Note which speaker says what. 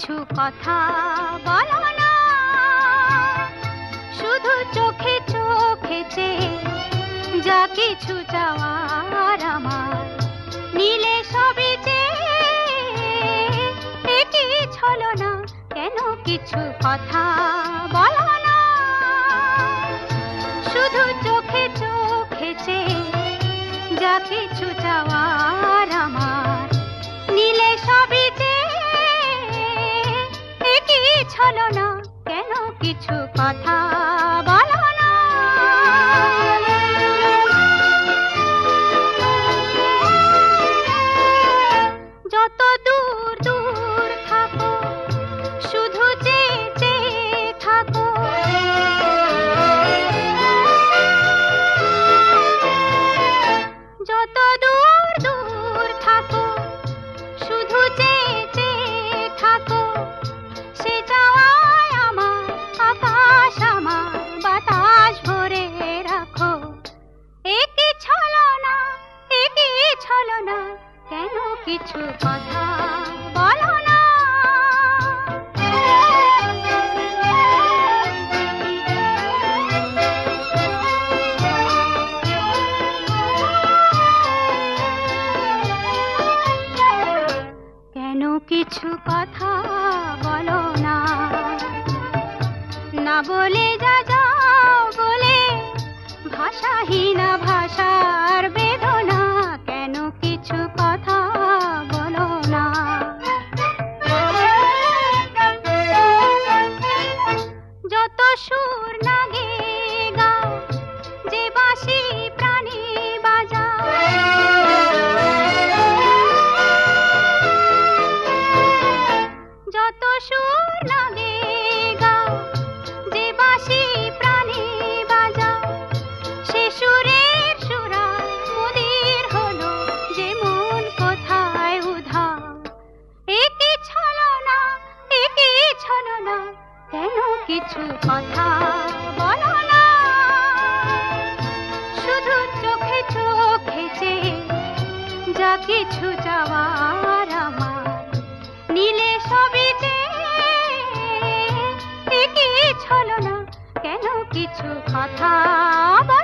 Speaker 1: কিছু কথা বলো না, শুধু চোখে চোখে চেয়ে যা কিছু চাওয়ার আমার নীলে সবই চেয়ে কি ছলনা, কেন কিছু কথা বলো না, শুধু চোখে চোখে চেয়ে যা কিছু চাওয়ার আমার নীলে সবই চেয়ে কি ছলনা, কেন কিছু কথা বলো না। যত দূর দূর থাকো শুধু চেয়ে চেয়ে থাকো, যত দূর দূর থাকো শুধু চেয়ে চেয়ে থাকো, সে চাওয়ায় আমার আকাশ আমার বাতাস ভরে রাখো। একই ছলনা একই ছলনা, কেন কিছু কথা বলো না। কেন কিছু কথা বলো না, না বলে যা যাও বলে ভাষাহীনা ভাষার বেদনা, কেন কিছু কথা বলো না। যত সুর না গেয়ে গাও, যে বাঁশি প্রাণী বাজাও, যত সুর না গেয়ে গাও, যে বাঁশি প্রাণী বাজাও, সে সুরের সুরায় মুদির হলো যে মন কোথায় উধাও। একই ছলনা একই ছলনা, কেন কিছু কথা বলো না, শুধু চোখে চোখে চেয়ে যা কিছু চাওয়ার আমার নীলে সবই চেয়ে কি ছলনা, কেন কিছু কথা বলো